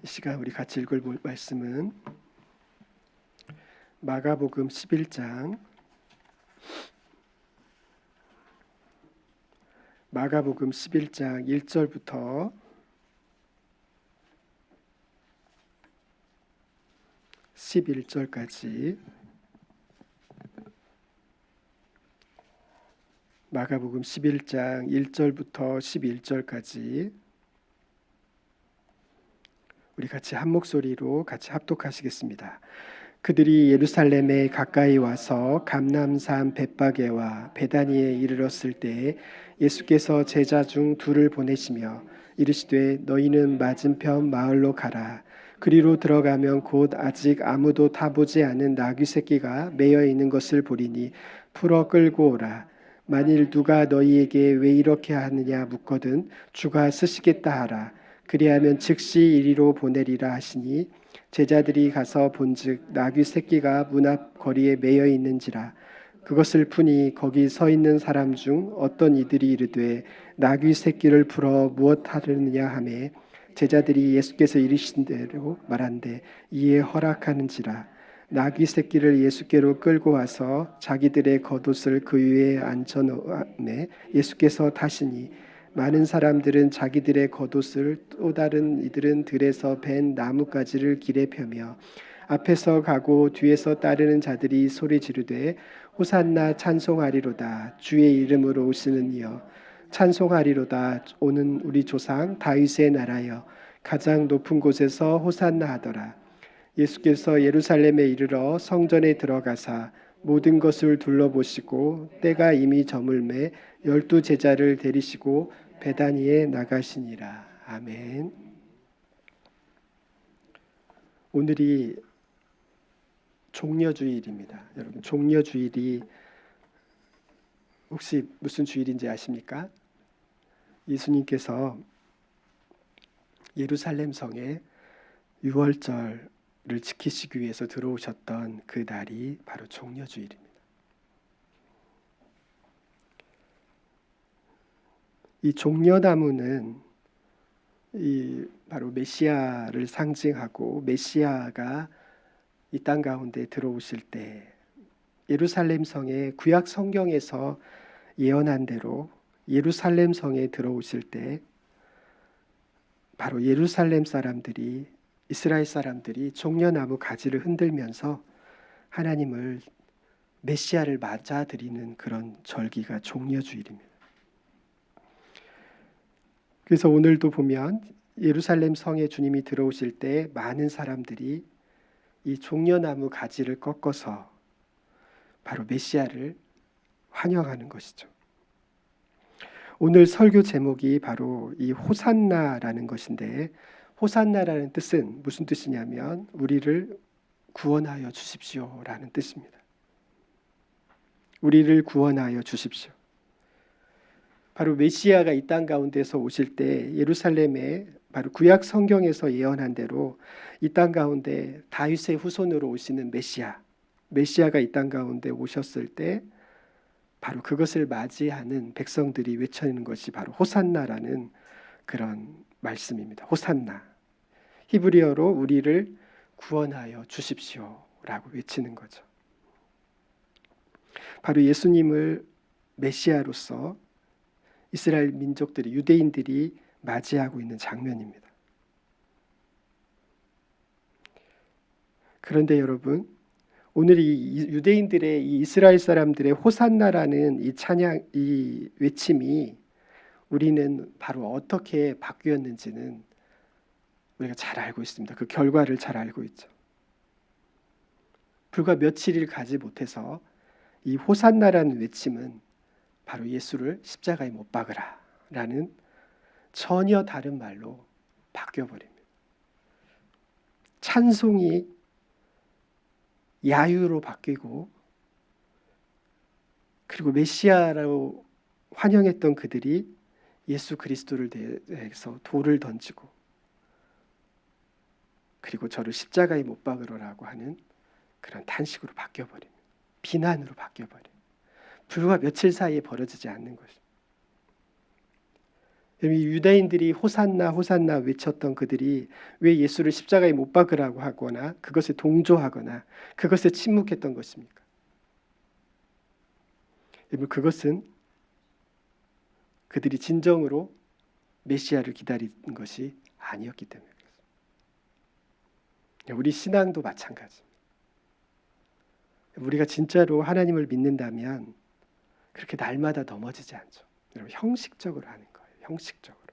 이 시간 우리 같이 읽을 말씀은 마가복음 11장 1절부터 11절까지 마가복음 11장 1절부터 11절까지 우리 같이 한 목소리로 같이 합독하시겠습니다. 그들이 예루살렘에 가까이 와서 감람산 벳바게와 베다니에 이르렀을 때 예수께서 제자 중 둘을 보내시며 이르시되 너희는 맞은편 마을로 가라. 그리로 들어가면 곧 아직 아무도 타보지 않은 나귀 새끼가 매여 있는 것을 보리니 풀어 끌고 오라. 만일 누가 너희에게 왜 이렇게 하느냐 묻거든 주가 쓰시겠다 하라. 그리하면 즉시 이리로 보내리라 하시니 제자들이 가서 본즉 나귀 새끼가 문 앞 거리에 매여 있는지라. 그것을 푸니 거기 서 있는 사람 중 어떤 이들이 이르되 나귀 새끼를 풀어 무엇 하느냐 하매 제자들이 예수께서 이르신 대로 말한대 이에 허락하는지라. 나귀 새끼를 예수께로 끌고 와서 자기들의 겉옷을 그 위에 앉혀 놓음에 예수께서 타시니 많은 사람들은 자기들의 겉옷을 또 다른 이들은 들에서 벤 나뭇가지를 길에 펴며 앞에서 가고 뒤에서 따르는 자들이 소리 지르되 호산나 찬송하리로다. 주의 이름으로 오시는 이여 찬송하리로다. 오는 우리 조상 다윗의 나라여 가장 높은 곳에서 호산나 하더라. 예수께서 예루살렘에 이르러 성전에 들어가사 모든 것을 둘러보시고 때가 이미 저물매 12 제자를 데리시고 베다니에 나가시니라. 아멘. 오늘이 종려주일입니다. 여러분, 종려주일이 혹시 무슨 주일인지 아십니까? 예수님께서 예루살렘 성에 유월절을 지키시기 위해서 들어오셨던 그 날이 바로 종려주일입니다. 이 종려나무는 바로 메시아를 상징하고 메시아가 이 땅 가운데 들어오실 때 예루살렘 성에 구약 성경에서 예언한 대로 예루살렘 성에 들어오실 때 바로 예루살렘 사람들이 이스라엘 사람들이 종려나무 가지를 흔들면서 하나님을 메시아를 맞아들이는 그런 절기가 종려주일입니다. 그래서 오늘도 보면 예루살렘 성에 주님이 들어오실 때 많은 사람들이 이 종려나무 가지를 꺾어서 바로 메시아를 환영하는 것이죠. 오늘 설교 제목이 바로 이 호산나라는 것인데 호산나라는 뜻은 무슨 뜻이냐면 우리를 구원하여 주십시오라는 뜻입니다. 우리를 구원하여 주십시오. 바로 메시아가 이 땅 가운데서 오실 때 예루살렘에 바로 구약 성경에서 예언한 대로 이 땅 가운데 다윗의 후손으로 오시는 메시아가 이 땅 가운데 오셨을 때 바로 그것을 맞이하는 백성들이 외치는 것이 바로 호산나라는 그런 말씀입니다. 호산나. 히브리어로 우리를 구원하여 주십시오라고 외치는 거죠. 바로 예수님을 메시아로서 이스라엘 민족들이 유대인들이 맞이하고 있는 장면입니다. 그런데 여러분, 오늘 이 유대인들의 이 이스라엘 사람들의 호산나라는 이 찬양, 이 외침이 우리는 바로 어떻게 바뀌었는지는 우리가 잘 알고 있습니다. 그 결과를 잘 알고 있죠. 불과 며칠을 가지 못해서 이 호산나라는 외침은 바로 예수를 십자가에 못 박으라 라는 전혀 다른 말로 바뀌어버립니다. 찬송이 야유로 바뀌고 그리고 메시아라고 환영했던 그들이 예수 그리스도를 대해서 돌을 던지고 그리고 저를 십자가에 못 박으라고 하는 그런 탄식으로 바뀌어버립니다. 비난으로 바뀌어버려요. 불과 며칠 사이에 벌어지지 않는 것입니다. 이 유대인들이 호산나 호산나 외쳤던 그들이 왜 예수를 십자가에 못 박으라고 하거나 그것에 동조하거나 그것에 침묵했던 것입니까? 여러분, 그것은 그들이 진정으로 메시아를 기다리는 것이 아니었기 때문에 그렇습니다. 우리 신앙도 마찬가지입니다. 우리가 진짜로 하나님을 믿는다면 그렇게 날마다 넘어지지 않죠. 여러분, 형식적으로 하는 거예요. 형식적으로.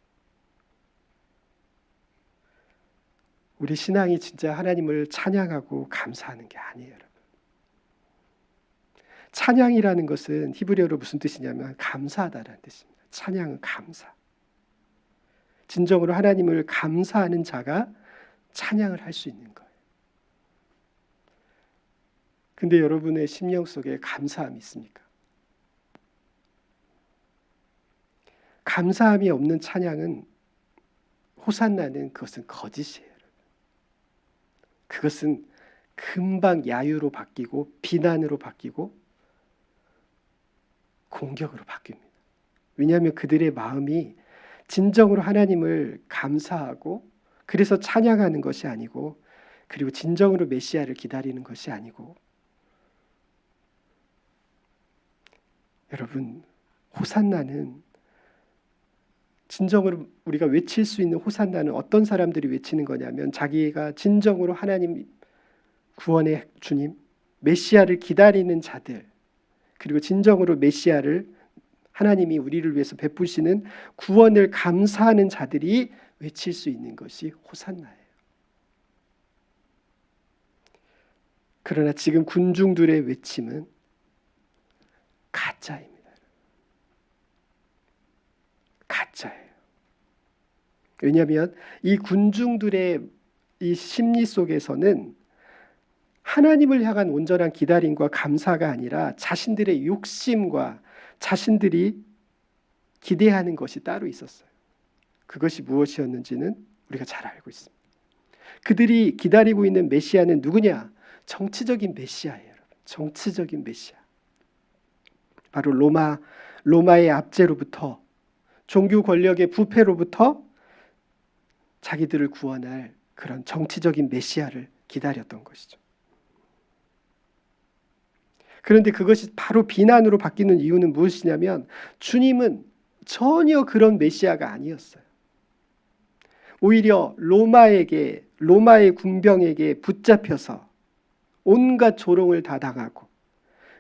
우리 신앙이 진짜 하나님을 찬양하고 감사하는 게 아니에요, 여러분. 찬양이라는 것은 히브리어로 무슨 뜻이냐면 감사하다라는 뜻입니다. 찬양은 감사. 진정으로 하나님을 감사하는 자가 찬양을 할 수 있는 거예요. 근데 여러분의 심령 속에 감사함이 있습니까? 감사함이 없는 찬양은, 호산나는 그것은 거짓이에요. 그것은 금방 야유로 바뀌고 비난으로 바뀌고 공격으로 바뀝니다. 왜냐하면 그들의 마음이 진정으로 하나님을 감사하고 그래서 찬양하는 것이 아니고, 그리고 진정으로 메시아를 기다리는 것이 아니고, 여러분, 호산나는, 진정으로 우리가 외칠 수 있는 호산나는 어떤 사람들이 외치는 거냐면 자기가 진정으로 하나님 구원의 주님 메시아를 기다리는 자들, 그리고 진정으로 메시아를, 하나님이 우리를 위해서 베푸시는 구원을 감사하는 자들이 외칠 수 있는 것이 호산나예요. 그러나 지금 군중들의 외침은 가짜입니다. 가짜예요. 왜냐하면 이 군중들의 이 심리 속에서는 하나님을 향한 온전한 기다림과 감사가 아니라 자신들의 욕심과 자신들이 기대하는 것이 따로 있었어요. 그것이 무엇이었는지는 우리가 잘 알고 있습니다. 그들이 기다리고 있는 메시아는 누구냐? 정치적인 메시아예요. 여러분. 정치적인 메시아. 바로 로마의 압제로부터, 종교 권력의 부패로부터 자기들을 구원할 그런 정치적인 메시아를 기다렸던 것이죠. 그런데 그것이 바로 비난으로 바뀌는 이유는 무엇이냐면 주님은 전혀 그런 메시아가 아니었어요. 오히려 로마의 군병에게 붙잡혀서 온갖 조롱을 다 당하고,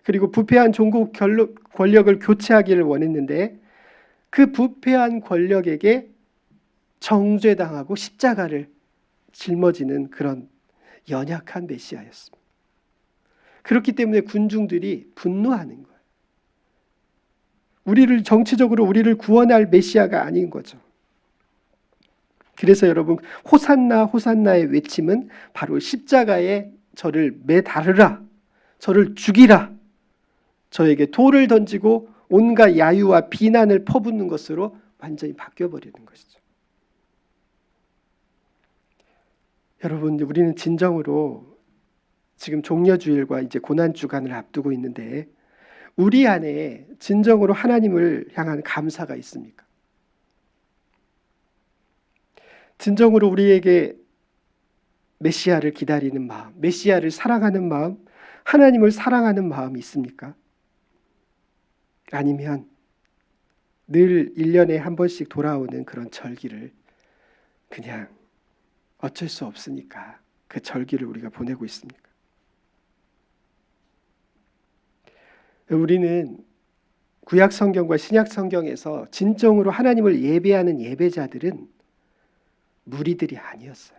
그리고 부패한 종국 권력을 교체하기를 원했는데 그 부패한 권력에게 정죄당하고 십자가를 짊어지는 그런 연약한 메시아였습니다. 그렇기 때문에 군중들이 분노하는 거예요. 정치적으로 우리를 구원할 메시아가 아닌 거죠. 그래서 여러분, 호산나 호산나의 외침은 바로 십자가에 저를 매달으라, 저를 죽이라, 저에게 돌을 던지고 온갖 야유와 비난을 퍼붓는 것으로 완전히 바뀌어버리는 것이죠. 여러분, 우리는 진정으로 지금 종려주일과 이제 고난주간을 앞두고 있는데 우리 안에 진정으로 하나님을 향한 감사가 있습니까? 진정으로 우리에게 메시아를 기다리는 마음, 메시아를 사랑하는 마음, 하나님을 사랑하는 마음이 있습니까? 아니면 늘 1년에 한 번씩 돌아오는 그런 절기를 그냥 어쩔 수 없으니까 그 절기를 우리가 보내고 있습니까? 우리는 구약 성경과 신약 성경에서 진정으로 하나님을 예배하는 예배자들은 무리들이 아니었어요.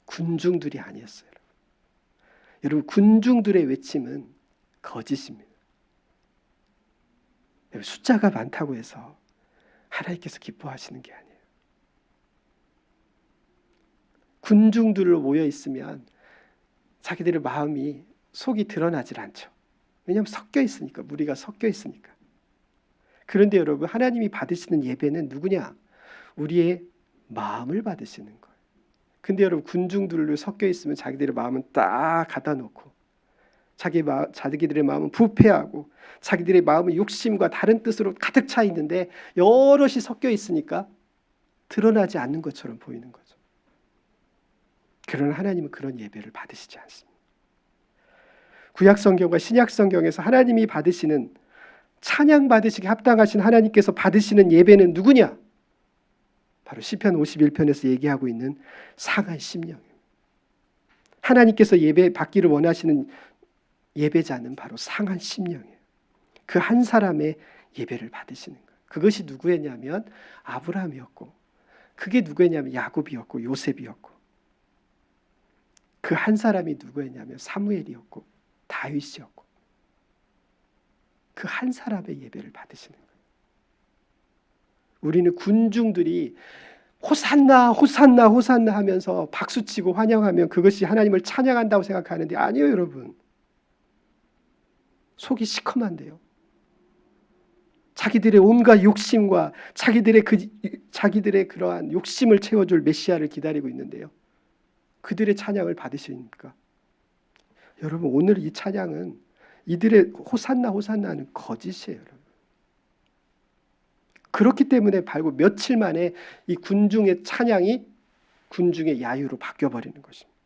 군중들이 아니었어요. 여러분, 군중들의 외침은 거짓입니다. 숫자가 많다고 해서 하나님께서 기뻐하시는 게 아니에요. 군중들로 모여 있으면 자기들의 마음이, 속이 드러나질 않죠. 왜냐하면 섞여 있으니까, 무리가 섞여 있으니까. 그런데 여러분, 하나님이 받으시는 예배는 누구냐? 우리의 마음을 받으시는 거예요. 근데 여러분, 군중들로 섞여 있으면 자기들의 마음은 딱 갖다 놓고 자기들의 마음은 부패하고 자기들의 마음은 욕심과 다른 뜻으로 가득 차 있는데 여럿이 섞여 있으니까 드러나지 않는 것처럼 보이는 거죠. 그러나 하나님은 그런 예배를 받으시지 않습니다. 구약 성경과 신약 성경에서 하나님이 받으시는, 찬양 받으시기 합당하신 하나님께서 받으시는 예배는 누구냐? 바로 시편 51편에서 얘기하고 있는 상한 심령입니다. 하나님께서 예배 받기를 원하시는 예배자는 바로 상한 심령이에요. 그 한 사람의 예배를 받으시는 거예요. 그것이 누구였냐면 아브라함이었고, 그게 누구였냐면 야곱이었고 요셉이었고, 그 한 사람이 누구였냐면 사무엘이었고 다윗이었고, 그 한 사람의 예배를 받으시는 거예요. 우리는 군중들이 호산나 호산나 호산나 하면서 박수치고 환영하면 그것이 하나님을 찬양한다고 생각하는데 아니에요, 여러분. 속이 시커먼데요. 자기들의 온갖 욕심과 자기들의 그러한 욕심을 채워줄 메시아를 기다리고 있는데요. 그들의 찬양을 받으십니까? 여러분, 오늘 이 찬양은 이들의 호산나 호산나는 거짓이에요, 여러분. 그렇기 때문에 바로 며칠 만에 이 군중의 찬양이 군중의 야유로 바뀌어버리는 것입니다.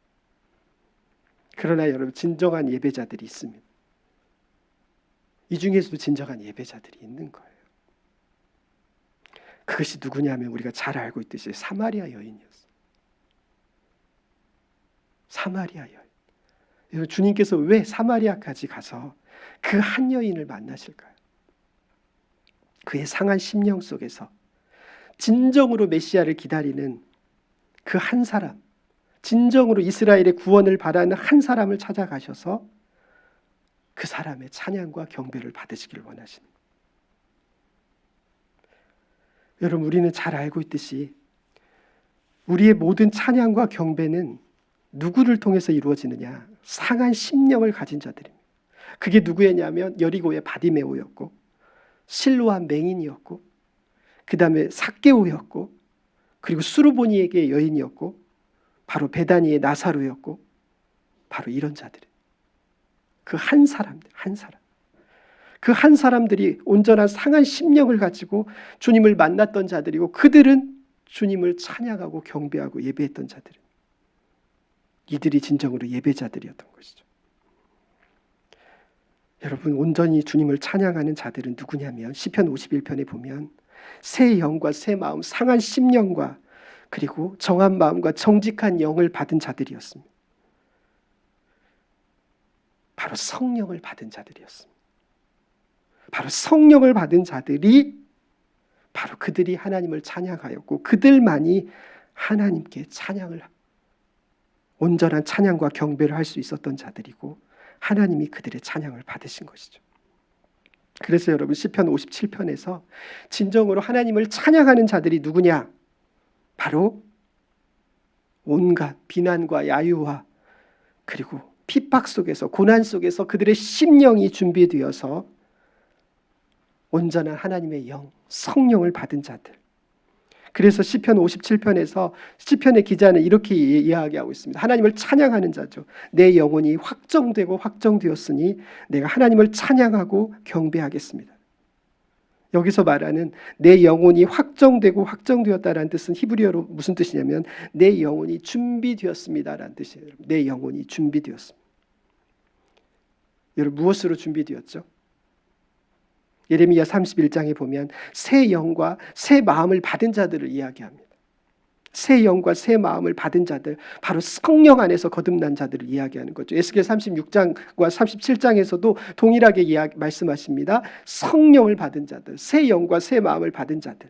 그러나 여러분, 진정한 예배자들이 있습니다. 이 중에서도 진정한 예배자들이 있는 거예요. 그것이 누구냐면 우리가 잘 알고 있듯이 사마리아 여인이었어요. 사마리아 여인. 주님께서 왜 사마리아까지 가서 그 한 여인을 만나실까요? 그의 상한 심령 속에서 진정으로 메시아를 기다리는 그 한 사람, 진정으로 이스라엘의 구원을 바라는 한 사람을 찾아가셔서 그 사람의 찬양과 경배를 받으시기를 원하시는 거예요. 여러분, 우리는 잘 알고 있듯이 우리의 모든 찬양과 경배는 누구를 통해서 이루어지느냐? 상한 심령을 가진 자들입니다. 그게 누구였냐면 여리고의 바디메오였고, 실로한 맹인이었고, 그 다음에 삭개오였고, 그리고 수르보니에게 여인이었고, 바로 베다니의 나사로였고, 바로 이런 자들. 그 한 사람들, 한 사람. 그 한 사람들이 온전한 상한 심령을 가지고 주님을 만났던 자들이고, 그들은 주님을 찬양하고 경배하고 예배했던 자들입니다. 이들이 진정으로 예배자들이었던 것이죠. 여러분, 온전히 주님을 찬양하는 자들은 누구냐면 시편 51편에 보면 새 영과 새 마음, 상한 심령과 그리고 정한 마음과 정직한 영을 받은 자들이었습니다. 바로 성령을 받은 자들이었습니다. 바로 성령을 받은 자들이 바로 그들이 하나님을 찬양하였고, 그들만이 하나님께 찬양을, 온전한 찬양과 경배를 할 수 있었던 자들이고, 하나님이 그들의 찬양을 받으신 것이죠. 그래서 여러분, 시편 57편에서 진정으로 하나님을 찬양하는 자들이 누구냐? 바로 온갖 비난과 야유와 그리고 핍박 속에서, 고난 속에서 그들의 심령이 준비되어서 온전한 하나님의 영, 성령을 받은 자들. 그래서 시편 57편에서 시편의 기자는 이렇게 이야기하고 있습니다. 하나님을 찬양하는 자죠. 내 영혼이 확정되고 확정되었으니 내가 하나님을 찬양하고 경배하겠습니다. 여기서 말하는 내 영혼이 확정되고 확정되었다라는 뜻은 히브리어로 무슨 뜻이냐면 내 영혼이 준비되었습니다라는 뜻이에요. 내 영혼이 준비되었습니다. 여러분, 무엇으로 준비되었죠? 예레미야 31장에 보면 새 영과 새 마음을 받은 자들을 이야기합니다. 새 영과 새 마음을 받은 자들, 바로 성령 안에서 거듭난 자들을 이야기하는 거죠. 에스겔 36장과 37장에서도 동일하게 말씀하십니다. 성령을 받은 자들, 새 영과 새 마음을 받은 자들,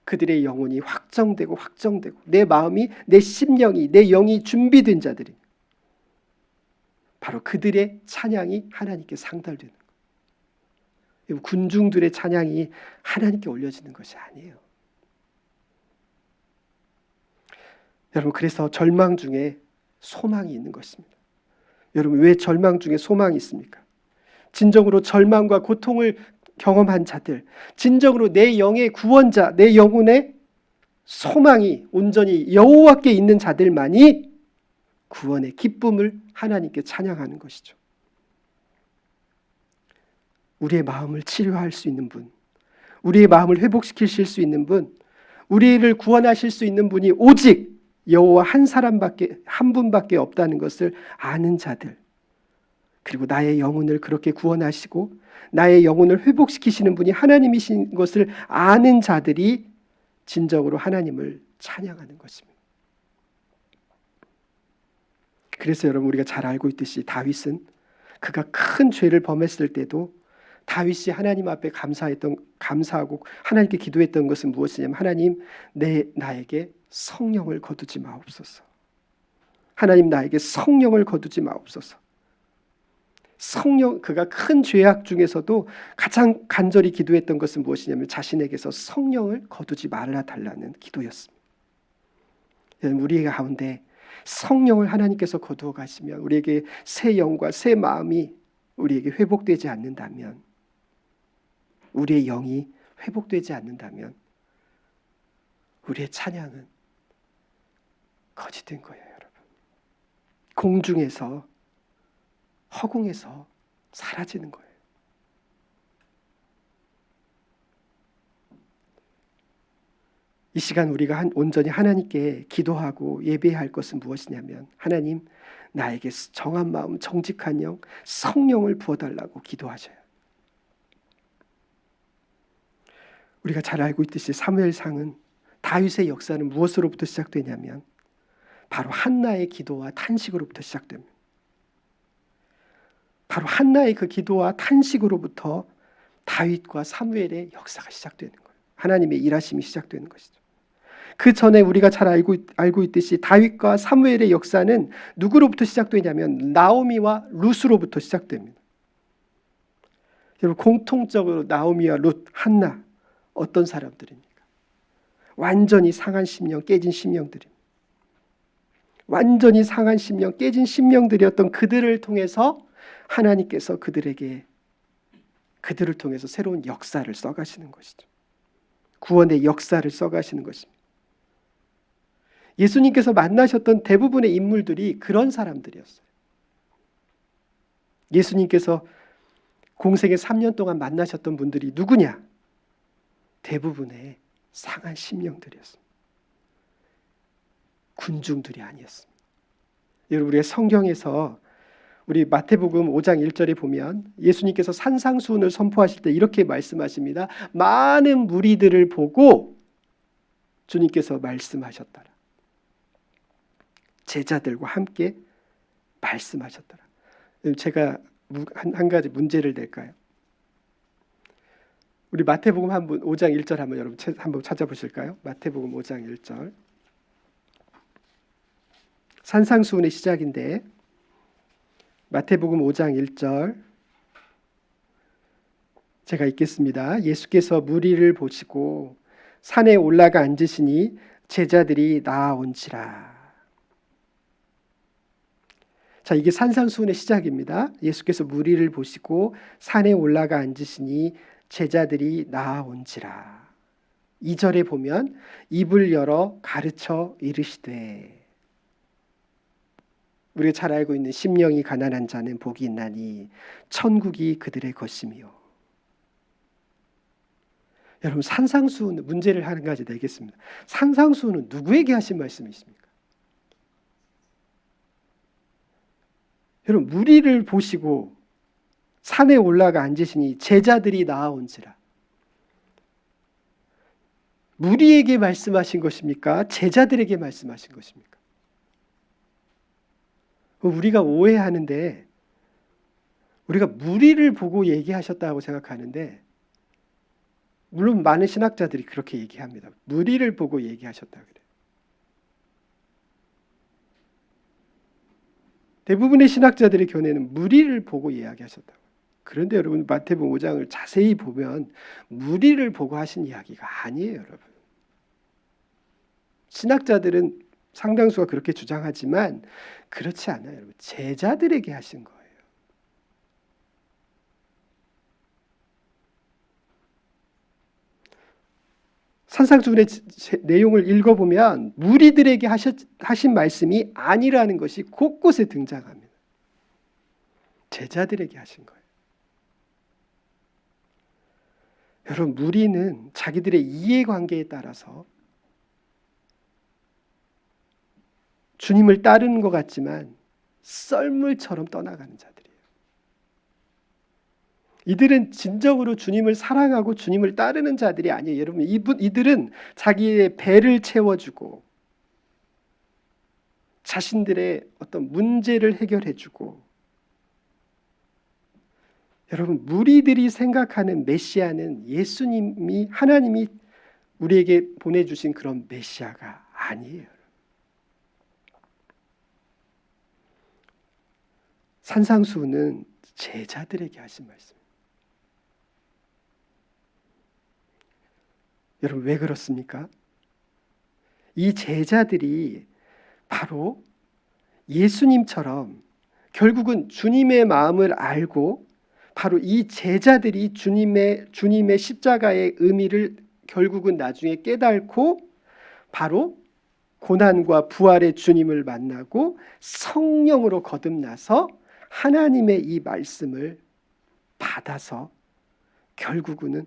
그들의 영혼이 확정되고 확정되고 내 마음이, 내 심령이, 내 영이 준비된 자들이, 바로 그들의 찬양이 하나님께 상달되는 거예요. 군중들의 찬양이 하나님께 올려지는 것이 아니에요. 여러분, 그래서 절망 중에 소망이 있는 것입니다. 여러분, 왜 절망 중에 소망이 있습니까? 진정으로 절망과 고통을 경험한 자들, 진정으로 내 영의 구원자, 내 영혼의 소망이 온전히 여호와께 있는 자들만이 구원의 기쁨을 하나님께 찬양하는 것이죠. 우리의 마음을 치료할 수 있는 분, 우리의 마음을 회복시키실 수 있는 분, 우리를 구원하실 수 있는 분이 오직 여호와 한 분밖에 없다는 것을 아는 자들, 그리고 나의 영혼을 그렇게 구원하시고 나의 영혼을 회복시키시는 분이 하나님이신 것을 아는 자들이 진정으로 하나님을 찬양하는 것입니다. 그래서 여러분, 우리가 잘 알고 있듯이 다윗은 그가 큰 죄를 범했을 때도 다윗이 하나님 앞에 감사하고 하나님께 기도했던 것은 무엇이냐면, 하나님, 나에게 성령을 거두지 마옵소서. 하나님, 나에게 성령을 거두지 마옵소서. 그가 큰 죄악 중에서도 가장 간절히 기도했던 것은 무엇이냐면 자신에게서 성령을 거두지 말아 달라는 기도였습니다. 우리 가운데 성령을 하나님께서 거두어 가시면, 우리에게 새 영과 새 마음이 우리에게 회복되지 않는다면, 우리의 영이 회복되지 않는다면 우리의 찬양은 거짓된 거예요, 여러분. 공중에서, 허공에서 사라지는 거예요. 이 시간 우리가 온전히 하나님께 기도하고 예배할 것은 무엇이냐면, 하나님, 나에게 정한 마음, 정직한 영, 성령을 부어달라고 기도하셔요. 우리가 잘 알고 있듯이 사무엘상은, 다윗의 역사는 무엇으로부터 시작되냐면 바로 한나의 기도와 탄식으로부터 시작됩니다. 바로 한나의 그 기도와 탄식으로부터 다윗과 사무엘의 역사가 시작되는 거예요. 하나님의 일하심이 시작되는 것이죠. 그 전에 우리가 잘 알고 있듯이 다윗과 사무엘의 역사는 누구로부터 시작되냐면 나오미와 룻으로부터 시작됩니다. 여러분, 공통적으로 나오미와 룻, 한나, 어떤 사람들입니까? 완전히 상한 심령, 깨진 심령들입니다. 완전히 상한 심령, 깨진 심령들이었던 그들을 통해서 하나님께서 그들을 통해서 새로운 역사를 써가시는 것이죠. 구원의 역사를 써가시는 것입니다. 예수님께서 만나셨던 대부분의 인물들이 그런 사람들이었어요. 예수님께서 공생의 3년 동안 만나셨던 분들이 누구냐? 대부분의 상한 심령들이었습니다. 군중들이 아니었습니다. 여러분, 우리가 성경에서 우리 마태복음 5장 1절에 보면 예수님께서 산상수훈을 선포하실 때 이렇게 말씀하십니다. 많은 무리들을 보고 주님께서 말씀하셨더라. 제자들과 함께 말씀하셨더라. 제가 한 가지 문제를 낼까요? 우리 마태복음 5장 1절 한번 여러분 한번 찾아보실까요? 마태복음 5장 1절. 산상수훈의 시작인데 마태복음 5장 1절 제가 읽겠습니다. 예수께서 무리를 보시고 산에 올라가 앉으시니 제자들이 나아온지라. 자, 이게 산상수훈의 시작입니다. 예수께서 무리를 보시고 산에 올라가 앉으시니 제자들이 나아온지라. 2절에 보면 입을 열어 가르쳐 이르시되. 우리가 잘 알고 있는 심령이 가난한 자는 복이 있나니 천국이 그들의 것이며. 여러분, 산상수훈 문제를 한 가지 내겠습니다. 산상수훈은 누구에게 하신 말씀이십니까? 여러분, 무리를 보시고 산에 올라가 앉으시니 제자들이 나아온지라. 무리에게 말씀하신 것입니까? 제자들에게 말씀하신 것입니까? 우리가 오해하는데, 우리가 무리를 보고 얘기하셨다고 생각하는데, 물론 많은 신학자들이 그렇게 얘기합니다. 무리를 보고 얘기하셨다 그래요. 대부분의 신학자들의 견해는 무리를 보고 이야기하셨다고. 그런데 여러분, 마태복음 5장을 자세히 보면 무리를 보고 하신 이야기가 아니에요, 여러분. 신학자들은 상당수가 그렇게 주장하지만 그렇지 않아요, 여러분. 제자들에게 하신 거예요. 산상수훈의 내용을 읽어보면 무리들에게 하신 말씀이 아니라는 것이 곳곳에 등장합니다. 제자들에게 하신 거예요. 여러분, 무리는 자기들의 이해관계에 따라서 주님을 따르는 것 같지만 썰물처럼 떠나가는 자들이에요. 이들은 진정으로 주님을 사랑하고 주님을 따르는 자들이 아니에요. 여러분, 이들은 자기의 배를 채워주고 자신들의 어떤 문제를 해결해주고, 여러분, 무리들이 생각하는 메시아는 예수님이, 하나님이 우리에게 보내주신 그런 메시아가 아니에요. 산상수훈은 제자들에게 하신 말씀입니다. 여러분, 왜 그렇습니까? 이 제자들이 바로 예수님처럼 결국은 주님의 마음을 알고, 바로 이 제자들이 주님의 십자가의 의미를 결국은 나중에 깨닫고 바로 고난과 부활의 주님을 만나고 성령으로 거듭나서 하나님의 이 말씀을 받아서 결국은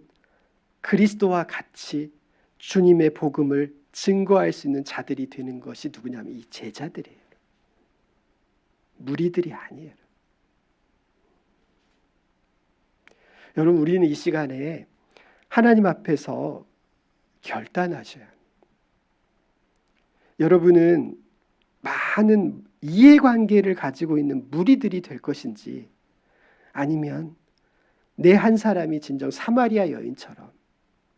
그리스도와 같이 주님의 복음을 증거할 수 있는 자들이 되는 것이 누구냐면 이 제자들이에요. 무리들이 아니에요. 여러분, 우리는 이 시간에 하나님 앞에서 결단하셔야 합니다. 여러분은 많은 이해관계를 가지고 있는 무리들이 될 것인지, 아니면 내 한 사람이 진정 사마리아 여인처럼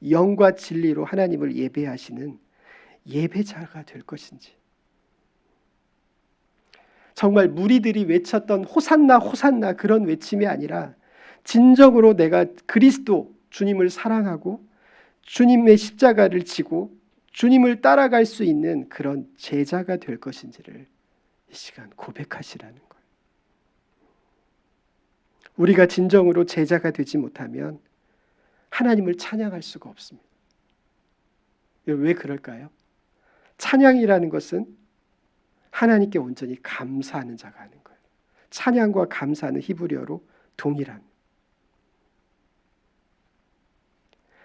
영과 진리로 하나님을 예배하시는 예배자가 될 것인지. 정말 무리들이 외쳤던 호산나 호산나 그런 외침이 아니라 진정으로 내가 그리스도 주님을 사랑하고 주님의 십자가를 지고 주님을 따라갈 수 있는 그런 제자가 될 것인지를 이 시간 고백하시라는 거예요. 우리가 진정으로 제자가 되지 못하면 하나님을 찬양할 수가 없습니다. 왜 그럴까요? 찬양이라는 것은 하나님께 온전히 감사하는 자가 하는 거예요. 찬양과 감사는 히브리어로 동일합니다.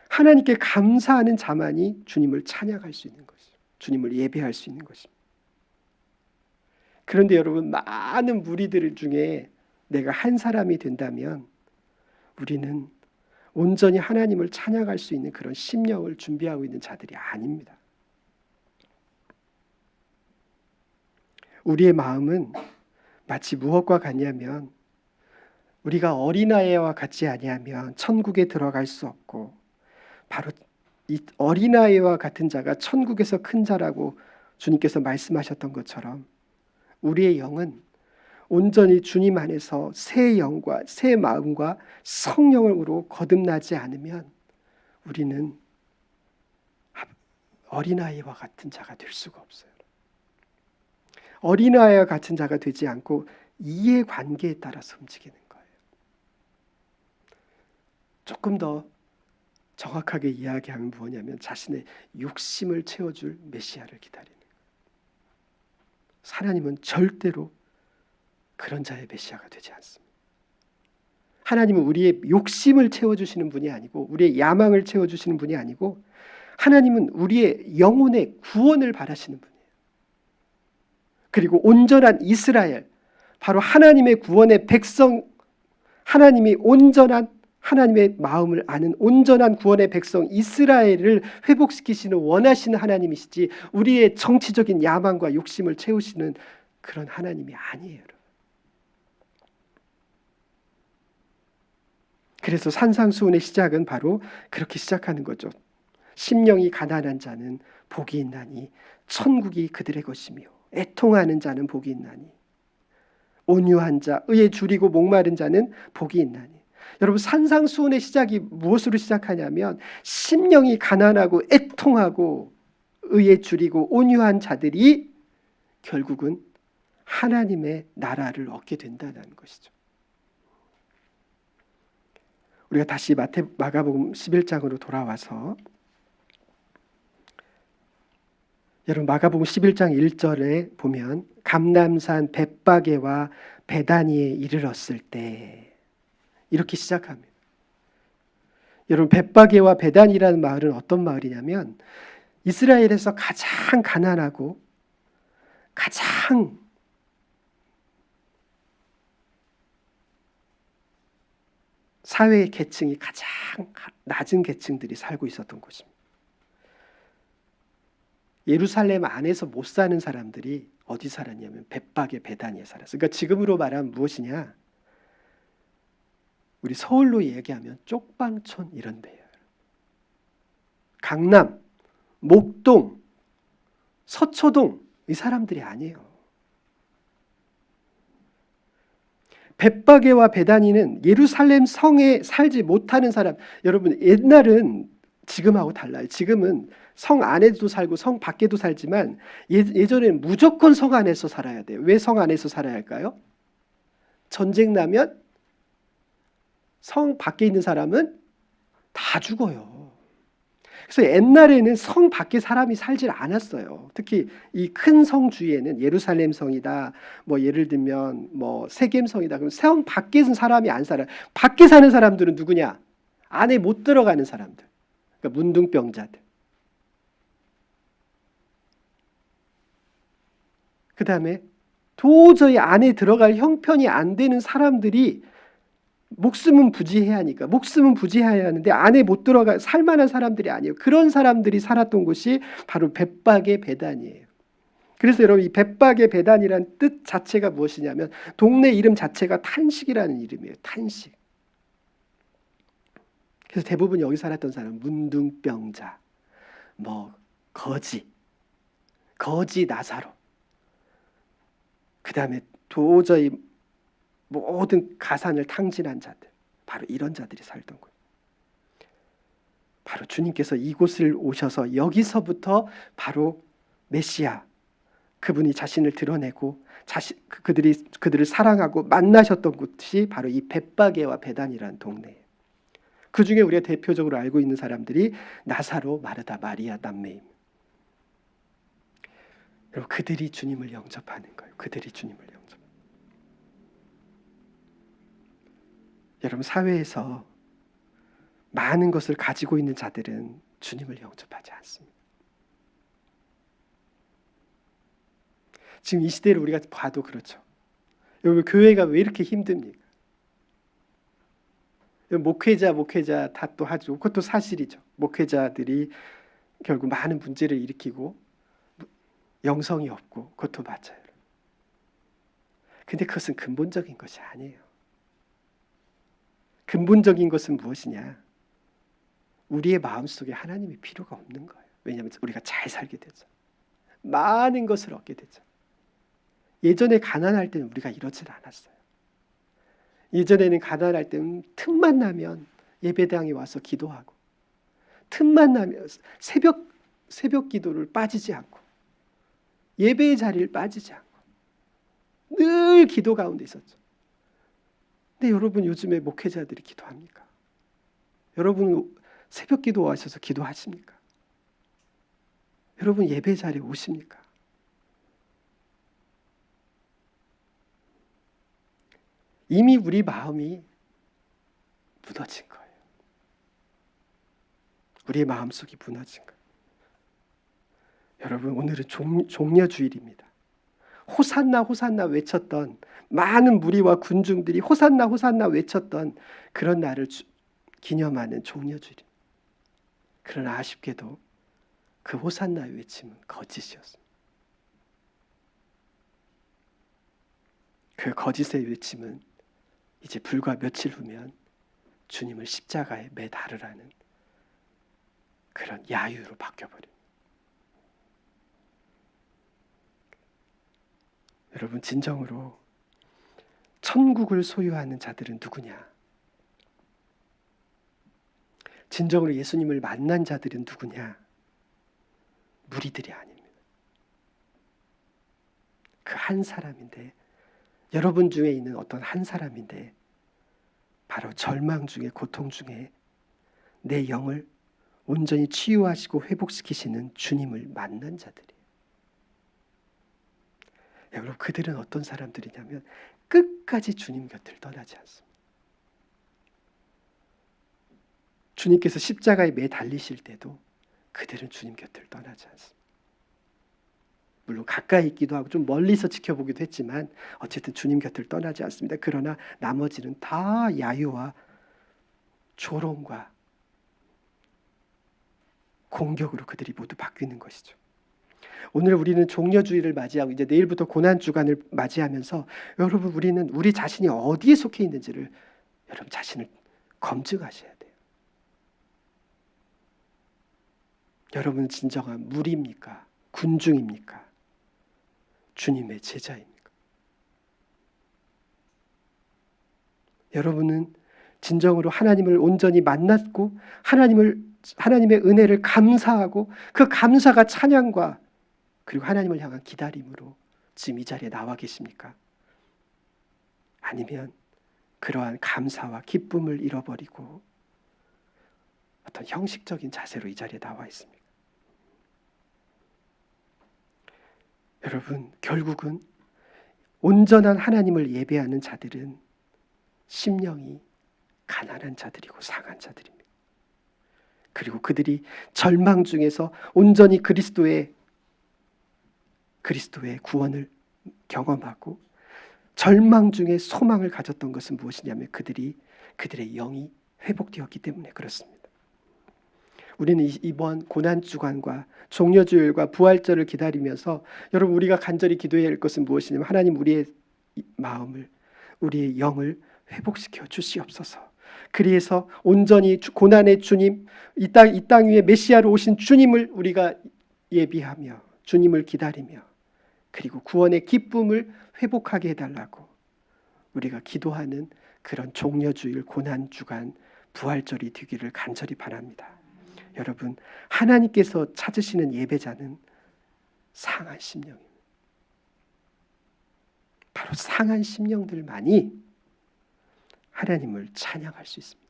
하나님께 감사하는 자만이 주님을 찬양할 수 있는 것이죠. 주님을 예배할 수 있는 것입니다. 그런데 여러분, 많은 무리들 중에 내가 한 사람이 된다면 우리는 온전히 하나님을 찬양할 수 있는 그런 심령을 준비하고 있는 자들이 아닙니다. 우리의 마음은 마치 무엇과 같냐면, 우리가 어린아이와 같지 아니하면 천국에 들어갈 수 없고, 바로 이 어린아이와 같은 자가 천국에서 큰 자라고 주님께서 말씀하셨던 것처럼 우리의 영은 온전히 주님 안에서 새 영과 새 마음과 성령으로 거듭나지 않으면 우리는 어린아이와 같은 자가 될 수가 없어요. 어린아이와 같은 자가 되지 않고 이해관계에 따라서 움직이는 거예요. 조금 더 정확하게 이야기하면 뭐냐면 자신의 욕심을 채워줄 메시아를 기다리는 거예요. 하나님은 절대로 그런 자의 메시아가 되지 않습니다. 하나님은 우리의 욕심을 채워주시는 분이 아니고, 우리의 야망을 채워주시는 분이 아니고, 하나님은 우리의 영혼의 구원을 바라시는 분이에요. 그리고 온전한 이스라엘, 바로 하나님의 구원의 백성, 하나님이 온전한 하나님의 마음을 아는 온전한 구원의 백성 이스라엘을 회복시키시는 원하시는 하나님이시지, 우리의 정치적인 야망과 욕심을 채우시는 그런 하나님이 아니에요. 그래서 산상수훈의 시작은 바로 그렇게 시작하는 거죠. 심령이 가난한 자는 복이 있나니 천국이 그들의 것이며, 애통하는 자는 복이 있나니, 온유한 자, 의에 줄이고 목마른 자는 복이 있나니. 여러분, 산상수훈의 시작이 무엇으로 시작하냐면 심령이 가난하고 애통하고 의에 줄이고 온유한 자들이 결국은 하나님의 나라를 얻게 된다는 것이죠. 우리가 다시 마가복음 11장으로 돌아와서 여러분 마가복음 11장 1절에 보면 감람산 벳바게와 베다니에 이르렀을 때 이렇게 시작합니다. 여러분 벳바게와 베단이라는 마을은 어떤 마을이냐면 이스라엘에서 가장 가난하고 가장 사회의 계층이 가장 낮은 계층들이 살고 있었던 곳입니다. 예루살렘 안에서 못 사는 사람들이 어디 살았냐면 벳바게 베다니에 살았어요. 그러니까 지금으로 말하면 무엇이냐? 우리 서울로 얘기하면 쪽방촌 이런 데예요. 강남, 목동, 서초동 이 사람들이 아니에요. 벳바게와 베다니는 예루살렘 성에 살지 못하는 사람. 여러분 옛날은 지금하고 달라요. 지금은 성 안에도 살고 성 밖에도 살지만 예전에는 무조건 성 안에서 살아야 돼요. 왜 성 안에서 살아야 할까요? 전쟁 나면 성 밖에 있는 사람은 다 죽어요. 그래서 옛날에는 성 밖에 사람이 살질 않았어요. 특히 이 큰 성 주위에는 예루살렘 성이다. 뭐 예를 들면 뭐 세겜 성이다. 그럼 성 밖에는 사람이 안 살아요. 밖에 사는 사람들은 누구냐? 안에 못 들어가는 사람들. 그러니까 문둥병자들. 그 다음에 도저히 안에 들어갈 형편이 안 되는 사람들이 목숨은 부지해야 하니까 목숨은 부지해야 하는데 안에 못 들어가 살만한 사람들이 아니에요. 그런 사람들이 살았던 곳이 바로 벳바게 베단이에요. 그래서 여러분 이 벳바게 베단이라는 뜻 자체가 무엇이냐면 동네 이름 자체가 탄식이라는 이름이에요. 탄식. 그래서 대부분 여기 살았던 사람은 문둥병자, 뭐 거지 나사로, 그 다음에 도저히 모든 가산을 탕진한 자들, 바로 이런 자들이 살던 곳. 바로 주님께서 이곳을 오셔서 여기서부터 바로 메시아, 그분이 자신을 드러내고 그들을 사랑하고 만나셨던 곳이 바로 이 벳바게와 베단이라는 동네예요. 그 중에 우리가 대표적으로 알고 있는 사람들이 나사로, 마르다, 마리아 남매입니다. 여러분 그들이 주님을 영접하는 거예요. 그들이 주님을 영접. 여러분 사회에서 많은 것을 가지고 있는 자들은 주님을 영접하지 않습니다. 지금 이 시대를 우리가 봐도 그렇죠. 여러분 교회가 왜 이렇게 힘듭니까? 목회자 다 또 하죠. 그것도 사실이죠. 목회자들이 결국 많은 문제를 일으키고 영성이 없고 그것도 맞아요. 근데 그것은 근본적인 것이 아니에요. 근본적인 것은 무엇이냐? 우리의 마음속에 하나님이 필요가 없는 거예요. 왜냐하면 우리가 잘 살게 되죠. 많은 것을 얻게 되죠. 예전에 가난할 때는 우리가 이러질 않았어요. 예전에는 가난할 때는 틈만 나면 예배당에 와서 기도하고 틈만 나면 새벽 기도를 빠지지 않고 예배의 자리를 빠지지 않고 늘 기도 가운데 있었죠. 근데 여러분 요즘에 목회자들이 기도합니까? 여러분 새벽 기도 와셔서 기도하십니까? 여러분 예배 자리에 오십니까? 이미 우리 마음이 무너진 거예요. 우리의 마음속이 무너진 거예요. 여러분 오늘은 종려주일입니다. 호산나 호산나 외쳤던 많은 무리와 군중들이 호산나 호산나 외쳤던 그런 날을 기념하는 종려주일입니다. 그러나 아쉽게도 그 호산나의 외침은 거짓이었습니다. 그 거짓의 외침은 이제 불과 며칠 후면 주님을 십자가에 매달으라는 그런 야유로 바뀌어버립니다. 여러분 진정으로 천국을 소유하는 자들은 누구냐? 진정으로 예수님을 만난 자들은 누구냐? 무리들이 아닙니다. 그 한 사람인데 여러분 중에 있는 어떤 한 사람인데 바로 절망 중에 고통 중에 내 영을 온전히 치유하시고 회복시키시는 주님을 만난 자들이에요. 여러분, 그들은 어떤 사람들이냐면 끝까지 주님 곁을 떠나지 않습니다. 주님께서 십자가에 매 달리실 때도 그들은 주님 곁을 떠나지 않습니다. 물론 가까이 있기도 하고 좀 멀리서 지켜보기도 했지만 어쨌든 주님 곁을 떠나지 않습니다. 그러나 나머지는 다 야유와 조롱과 공격으로 그들이 모두 바뀌는 것이죠. 오늘 우리는 종려주의를 맞이하고 이제 내일부터 고난주간을 맞이하면서 여러분, 우리는 우리 자신이 어디에 속해 있는지를 여러분 자신을 검증하셔야 돼요. 여러분은 진정한 무리입니까? 군중입니까? 주님의 제자입니까? 여러분은 진정으로 하나님을 온전히 만났고 하나님의 은혜를 감사하고 그 감사가 찬양과 그리고 하나님을 향한 기다림으로 지금 이 자리에 나와 계십니까? 아니면 그러한 감사와 기쁨을 잃어버리고 어떤 형식적인 자세로 이 자리에 나와 있습니까? 여러분, 결국은 온전한 하나님을 예배하는 자들은 심령이 가난한 자들이고 상한 자들입니다. 그리고 그들이 절망 중에서 온전히 그리스도의 구원을 경험하고 절망 중에 소망을 가졌던 것은 무엇이냐면 그들의 영이 회복되었기 때문에 그렇습니다. 우리는 이번 고난주간과 종려주일과 부활절을 기다리면서 여러분, 우리가 간절히 기도해야 할 것은 무엇이냐면 하나님, 우리의 마음을, 우리의 영을 회복시켜 주시옵소서. 그래서 온전히 고난의 주님, 이 땅 위에 메시아로 오신 주님을 우리가 예비하며 주님을 기다리며 그리고 구원의 기쁨을 회복하게 해달라고 우리가 기도하는 그런 종려주일, 고난주간, 부활절이 되기를 간절히 바랍니다. 여러분, 하나님께서 찾으시는 예배자는 상한 심령입니다. 바로 상한 심령들만이 하나님을 찬양할 수 있습니다.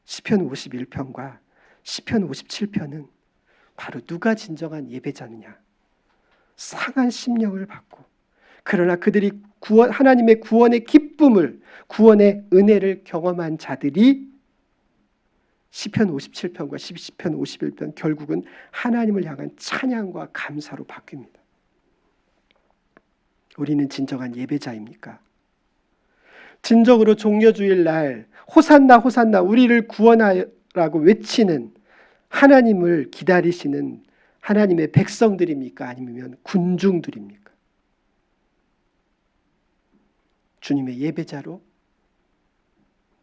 시편 51편과 시편 57편은 바로 누가 진정한 예배자느냐? 상한 심령을 받고 그러나 그들이 하나님의 구원의 기쁨을, 구원의 은혜를 경험한 자들이 시편 57편과 시편 51편 결국은 하나님을 향한 찬양과 감사로 바뀝니다. 우리는 진정한 예배자입니까? 진정으로 종려주일 날 호산나 호산나 우리를 구원하라고 외치는 하나님을 기다리시는 하나님의 백성들입니까? 아니면 군중들입니까? 주님의 예배자로,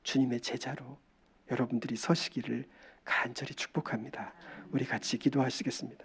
주님의 제자로 여러분들이 서시기를 간절히 축복합니다. 우리 같이 기도하시겠습니다.